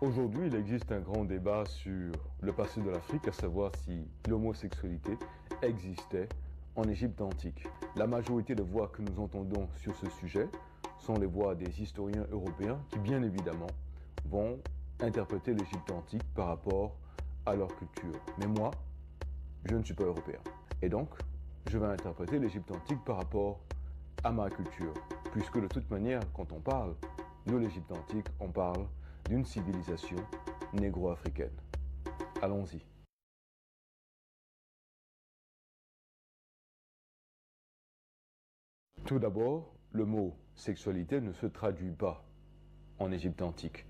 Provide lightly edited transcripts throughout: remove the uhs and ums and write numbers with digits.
Aujourd'hui, il existe un grand débat sur le passé de l'Afrique, à savoir si l'homosexualité existait en Égypte antique. La majorité des voix que nous entendons sur ce sujet sont les voix des historiens européens qui, bien évidemment, vont interpréter l'Égypte antique par rapport à leur culture. Mais moi, je ne suis pas européen. Et donc, je vais interpréter l'Égypte antique par rapport à ma culture. Puisque de toute manière, quand on parle de l'Égypte antique, on parle d'une civilisation négro-africaine. Allons-y. Tout d'abord, le mot sexualité ne se traduit pas en Égypte antique.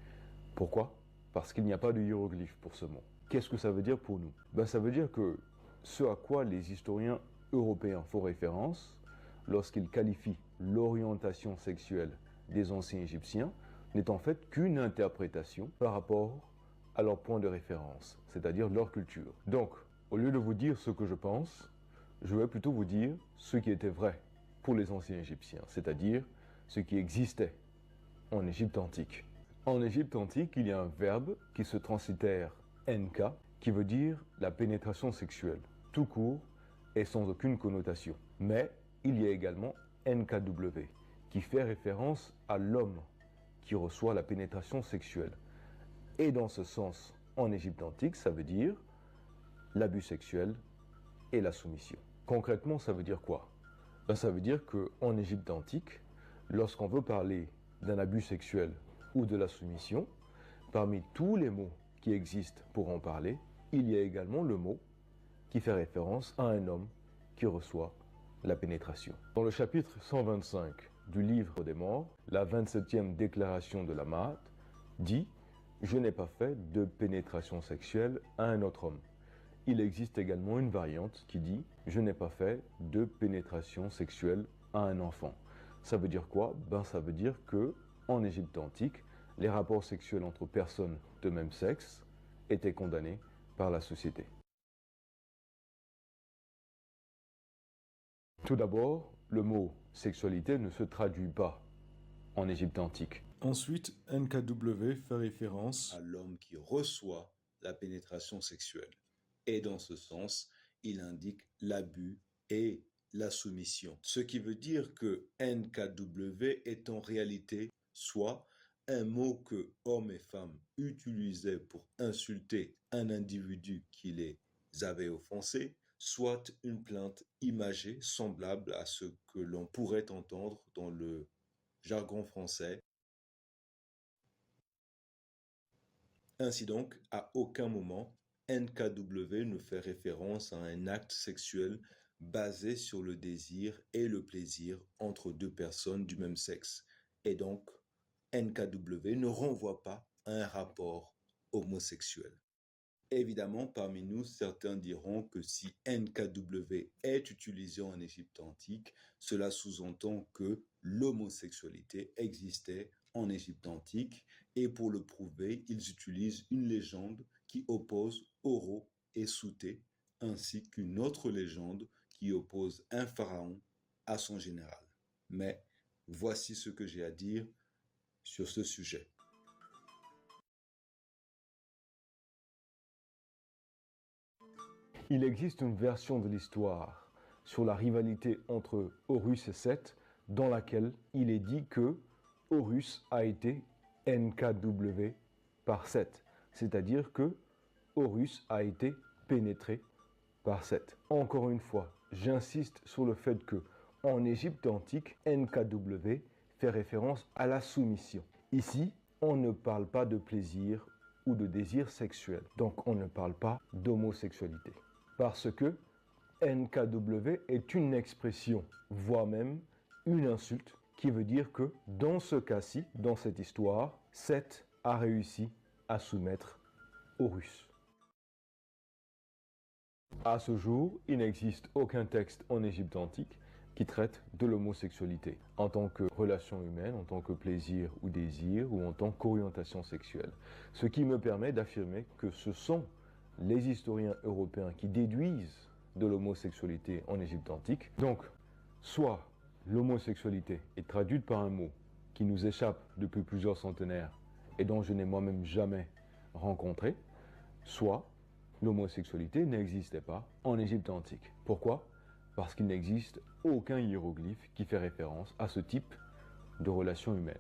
Pourquoi? Parce qu'il n'y a pas de hiéroglyphe pour ce mot. Qu'est-ce que ça veut dire pour nous? Ça veut dire que ce à quoi les historiens européens font référence lorsqu'ils qualifient l'orientation sexuelle des anciens Égyptiens n'est en fait qu'une interprétation par rapport à leur point de référence, c'est-à-dire leur culture. Donc, au lieu de vous dire ce que je pense, je vais plutôt vous dire ce qui était vrai pour les anciens Égyptiens, c'est-à-dire ce qui existait en Égypte antique. En Égypte antique, il y a un verbe qui se translittère nka, qui veut dire la pénétration sexuelle, tout court et sans aucune connotation. Mais il y a également nkw, qui fait référence à l'homme qui reçoit la pénétration sexuelle. Et dans ce sens, en Égypte antique, ça veut dire l'abus sexuel et la soumission. Concrètement, ça veut dire quoi? Ça veut dire qu'en Égypte antique, lorsqu'on veut parler d'un abus sexuel ou de la soumission, parmi tous les mots qui existent pour en parler, il y a également le mot qui fait référence à un homme qui reçoit la pénétration. Dans le chapitre 125 du livre des morts, la 27e déclaration de Lammat dit « Je n'ai pas fait de pénétration sexuelle à un autre homme ». Il existe également une variante qui dit « Je n'ai pas fait de pénétration sexuelle à un enfant ». Ça veut dire quoi? Ça veut dire que en Égypte antique, les rapports sexuels entre personnes de même sexe étaient condamnés par la société. Tout d'abord, le mot sexualité ne se traduit pas en Égypte antique. Ensuite, NKW fait référence à l'homme qui reçoit la pénétration sexuelle. Et dans ce sens, il indique l'abus et la soumission. Ce qui veut dire que NKW est en réalité soit un mot que hommes et femmes utilisaient pour insulter un individu qui les avait offensés, soit une plainte imagée semblable à ce que l'on pourrait entendre dans le jargon français. Ainsi donc, à aucun moment, NKW ne fait référence à un acte sexuel basé sur le désir et le plaisir entre deux personnes du même sexe. Et donc, NKW ne renvoie pas à un rapport homosexuel. Évidemment, parmi nous, certains diront que si NKW est utilisé en Égypte antique, cela sous-entend que l'homosexualité existait en Égypte antique, et pour le prouver, ils utilisent une légende qui oppose Oro et Souté, ainsi qu'une autre légende qui oppose un pharaon à son général. Mais voici ce que j'ai à dire sur ce sujet. Il existe une version de l'histoire sur la rivalité entre Horus et Seth, dans laquelle il est dit que Horus a été NKW par Seth, c'est-à-dire que Horus a été pénétré par Seth. Encore une fois, j'insiste sur le fait que en Égypte antique, NKW fait référence à la soumission. Ici, on ne parle pas de plaisir ou de désir sexuel, donc on ne parle pas d'homosexualité. Parce que NKW est une expression, voire même une insulte, qui veut dire que dans ce cas-ci, dans cette histoire, Seth a réussi à soumettre Horus. À ce jour, il n'existe aucun texte en Égypte antique qui traite de l'homosexualité en tant que relation humaine, en tant que plaisir ou désir ou en tant qu'orientation sexuelle. Ce qui me permet d'affirmer que ce sont les historiens européens qui déduisent de l'homosexualité en Égypte antique. Donc, soit l'homosexualité est traduite par un mot qui nous échappe depuis plusieurs centenaires et dont je n'ai moi-même jamais rencontré, soit l'homosexualité n'existait pas en Égypte antique. Pourquoi? Parce qu'il n'existe aucun hiéroglyphe qui fait référence à ce type de relation humaine.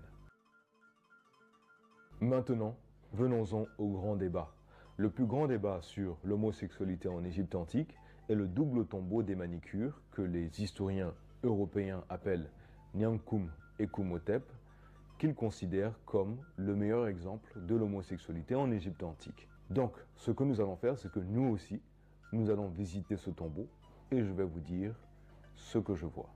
Maintenant, venons-en au grand débat. Le plus grand débat sur l'homosexualité en Égypte antique est le double tombeau des manicures que les historiens européens appellent Niankoum et Kumhotep, qu'ils considèrent comme le meilleur exemple de l'homosexualité en Égypte antique. Donc, ce que nous allons faire, c'est que nous aussi, nous allons visiter ce tombeau et je vais vous dire ce que je vois.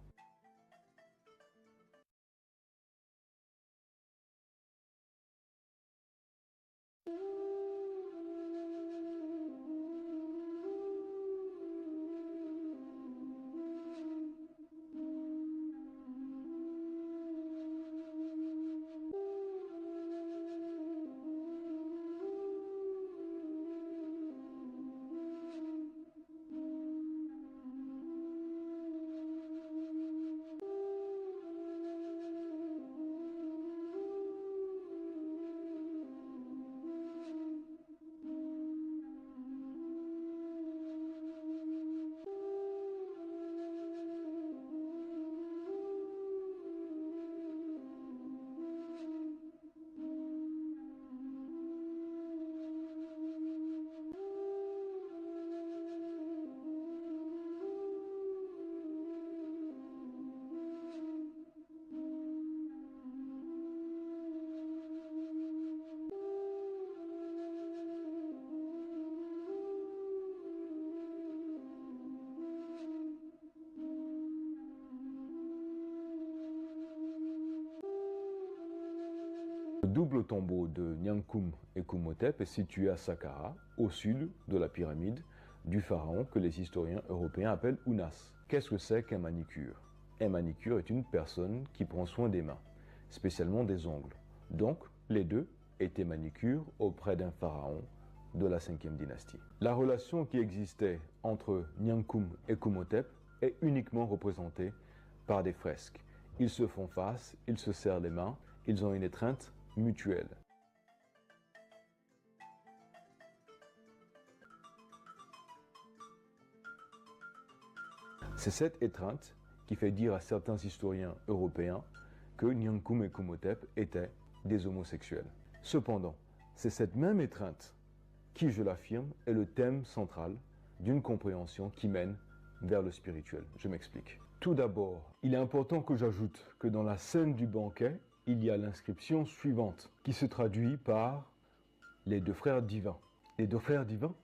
Le double tombeau de Niankoum et Kumhotep est situé à Saqqara, au sud de la pyramide du pharaon que les historiens européens appellent Ounas. Qu'est-ce que c'est qu'un manicure? Un manicure est une personne qui prend soin des mains, spécialement des ongles. Donc, les deux étaient manicures auprès d'un pharaon de la 5e dynastie. La relation qui existait entre Niankoum et Kumhotep est uniquement représentée par des fresques. Ils se font face, ils se serrent les mains, ils ont une étreinte mutuelle. C'est cette étreinte qui fait dire à certains historiens européens que Niankoum et Kumhotep étaient des homosexuels. Cependant, c'est cette même étreinte qui, je l'affirme, est le thème central d'une compréhension qui mène vers le spirituel. Je m'explique. Tout d'abord, il est important que j'ajoute que dans la scène du banquet, il y a l'inscription suivante qui se traduit par les deux frères divins. Les deux frères divins?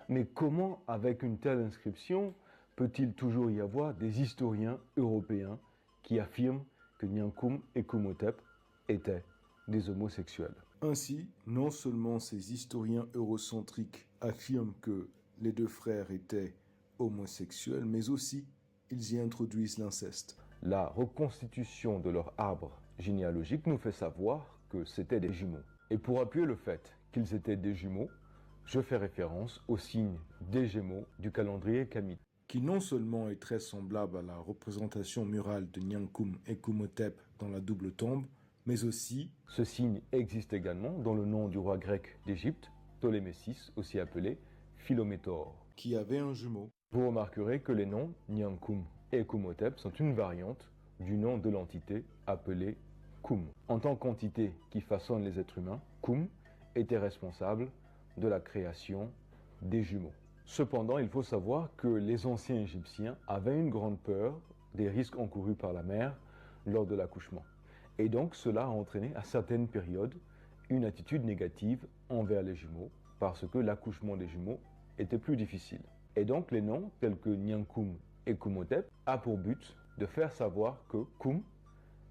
Mais comment, avec une telle inscription, peut-il toujours y avoir des historiens européens qui affirment que Niankoum et Kumhotep étaient des homosexuels? Ainsi, non seulement ces historiens eurocentriques affirment que les deux frères étaient homosexuels, mais aussi ils y introduisent l'inceste. La reconstitution de leur arbre généalogique nous fait savoir que c'était des jumeaux. Et pour appuyer le fait qu'ils étaient des jumeaux, je fais référence au signe des Gémeaux du calendrier kamite, qui non seulement est très semblable à la représentation murale de Niankoum et Kumhotep dans la double tombe, mais aussi ce signe existe également dans le nom du roi grec d'Égypte, Ptolémée VI, aussi appelé Philométor, qui avait un jumeau. Vous remarquerez que les noms Niankoum et Kumhotep sont une variante du nom de l'entité appelée Koum. En tant qu'entité qui façonne les êtres humains, Koum était responsable de la création des jumeaux. Cependant, il faut savoir que les anciens Égyptiens avaient une grande peur des risques encourus par la mère lors de l'accouchement. Et donc cela a entraîné à certaines périodes une attitude négative envers les jumeaux parce que l'accouchement des jumeaux était plus difficile. Et donc les noms tels que Niankoum et Kumhotep a pour but de faire savoir que Koum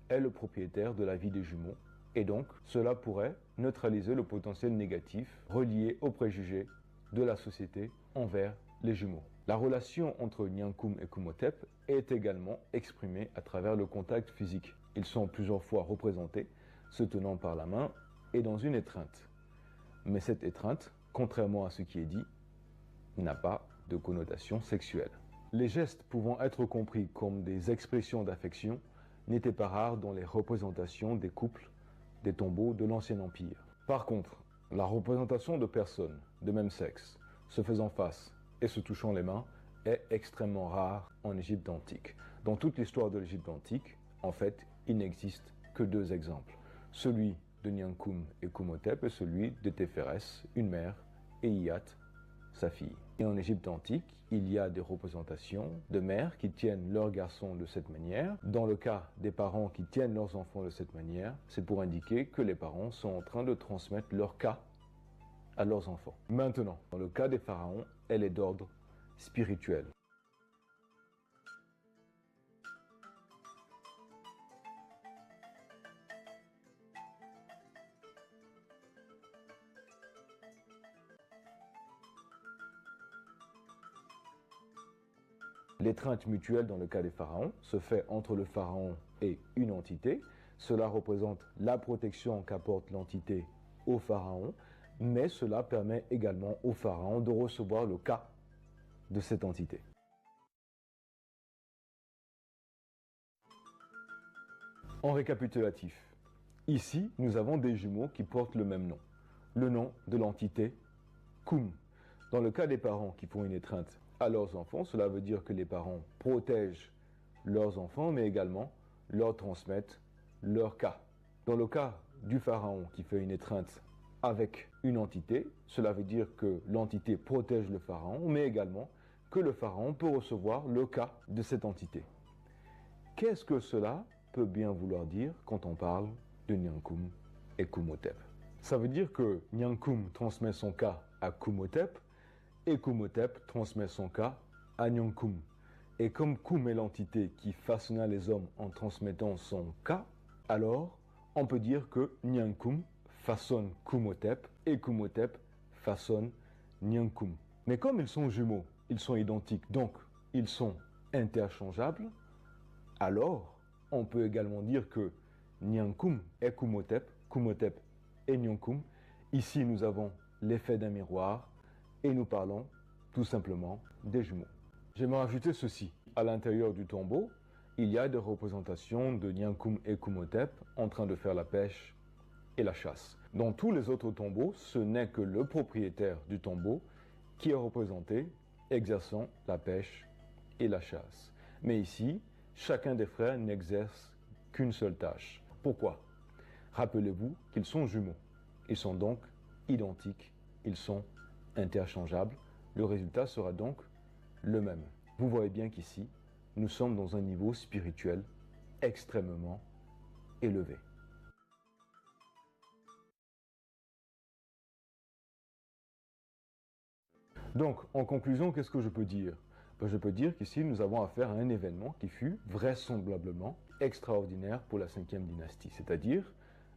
est le propriétaire de la vie des jumeaux et donc cela pourrait neutraliser le potentiel négatif relié aux préjugés de la société envers les jumeaux. La relation entre Niankoum et Kumhotep est également exprimée à travers le contact physique. Ils sont plusieurs fois représentés se tenant par la main et dans une étreinte. Mais cette étreinte, contrairement à ce qui est dit, n'a pas de connotation sexuelle. Les gestes pouvant être compris comme des expressions d'affection n'étaient pas rares dans les représentations des couples des tombeaux de l'Ancien Empire. Par contre, la représentation de personnes de même sexe se faisant face et se touchant les mains est extrêmement rare en Égypte antique. Dans toute l'histoire de l'Égypte antique, en fait, il n'existe que deux exemples. Celui de Niankoum et Koumhotep et celui de Téphrès, une mère, et Iyat, sa fille. Et en Égypte antique, il y a des représentations de mères qui tiennent leurs garçons de cette manière. Dans le cas des parents qui tiennent leurs enfants de cette manière, c'est pour indiquer que les parents sont en train de transmettre leur cas à leurs enfants. Maintenant, dans le cas des pharaons, elle est d'ordre spirituel. L'étreinte mutuelle dans le cas des pharaons se fait entre le pharaon et une entité. Cela représente la protection qu'apporte l'entité au pharaon, mais cela permet également au pharaon de recevoir le cas de cette entité. En récapitulatif, ici nous avons des jumeaux qui portent le même nom, le nom de l'entité Koum. Dans le cas des parents qui font une étreinte à leurs enfants, cela veut dire que les parents protègent leurs enfants, mais également leur transmettent leur cas. Dans le cas du pharaon qui fait une étreinte avec une entité, cela veut dire que l'entité protège le pharaon, mais également que le pharaon peut recevoir le cas de cette entité. Qu'est-ce que cela peut bien vouloir dire quand on parle de Niankoum et Koumhotep? Ça veut dire que Niankoum transmet son cas à Koumhotep, et Koumhotep transmet son cas à Niankoum. Et comme Koum est l'entité qui façonna les hommes en transmettant son cas, alors on peut dire que Niankoum façonne Koumhotep et Koumhotep façonne Niankoum. Mais comme ils sont jumeaux, ils sont identiques, donc ils sont interchangeables, alors on peut également dire que Niankoum est Koumhotep, Koumhotep est Niankoum. Ici nous avons l'effet d'un miroir, et nous parlons tout simplement des jumeaux. J'aimerais ajouter ceci. À l'intérieur du tombeau, il y a des représentations de Niankoum et Koumhotep en train de faire la pêche et la chasse. Dans tous les autres tombeaux, ce n'est que le propriétaire du tombeau qui est représenté exerçant la pêche et la chasse. Mais ici, chacun des frères n'exerce qu'une seule tâche. Pourquoi? Rappelez-vous qu'ils sont jumeaux. Ils sont donc identiques. Ils sont interchangeables, le résultat sera donc le même. Vous voyez bien qu'ici, nous sommes dans un niveau spirituel extrêmement élevé. Donc, en conclusion, qu'est-ce que je peux dire? Je peux dire qu'ici, nous avons affaire à un événement qui fut vraisemblablement extraordinaire pour la 5e dynastie, c'est-à-dire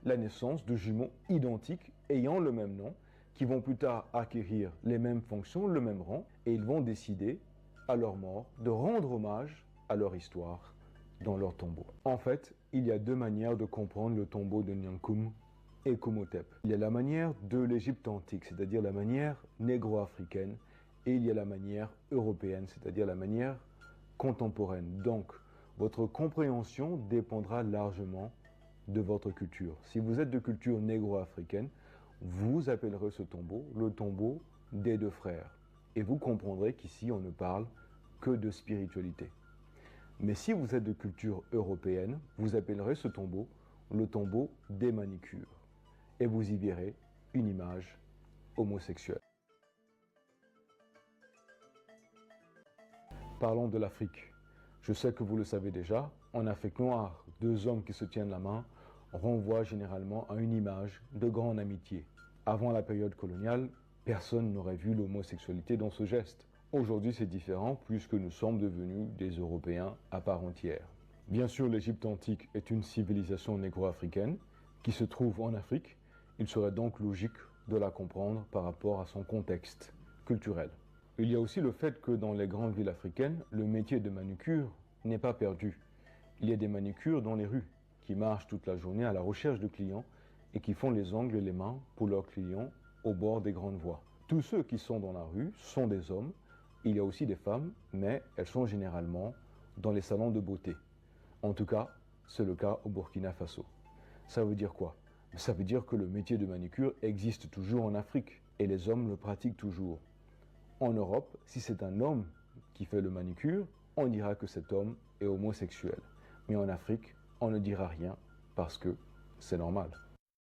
la naissance de jumeaux identiques ayant le même nom, qui vont plus tard acquérir les mêmes fonctions, le même rang, et ils vont décider, à leur mort, de rendre hommage à leur histoire dans leur tombeau. En fait, il y a deux manières de comprendre le tombeau de Niankoum et Koumhotep. Il y a la manière de l'Égypte antique, c'est-à-dire la manière négro-africaine, et il y a la manière européenne, c'est-à-dire la manière contemporaine. Donc, votre compréhension dépendra largement de votre culture. Si vous êtes de culture négro-africaine, vous appellerez ce tombeau le tombeau des deux frères. Et vous comprendrez qu'ici, on ne parle que de spiritualité. Mais si vous êtes de culture européenne, vous appellerez ce tombeau le tombeau des manicures. Et vous y verrez une image homosexuelle. Parlons de l'Afrique. Je sais que vous le savez déjà, en Afrique noire, deux hommes qui se tiennent la main renvoient généralement à une image de grande amitié. Avant la période coloniale, personne n'aurait vu l'homosexualité dans ce geste. Aujourd'hui, c'est différent puisque nous sommes devenus des Européens à part entière. Bien sûr, l'Égypte antique est une civilisation négro-africaine qui se trouve en Afrique. Il serait donc logique de la comprendre par rapport à son contexte culturel. Il y a aussi le fait que dans les grandes villes africaines, le métier de manucure n'est pas perdu. Il y a des manucures dans les rues qui marchent toute la journée à la recherche de clients et qui font les ongles et les mains pour leurs clients au bord des grandes voies. Tous ceux qui sont dans la rue sont des hommes. Il y a aussi des femmes, mais elles sont généralement dans les salons de beauté. En tout cas, c'est le cas au Burkina Faso. Ça veut dire quoi? Ça veut dire que le métier de manucure existe toujours en Afrique et les hommes le pratiquent toujours. En Europe, si c'est un homme qui fait le manucure, on dira que cet homme est homosexuel. Mais en Afrique, on ne dira rien parce que c'est normal.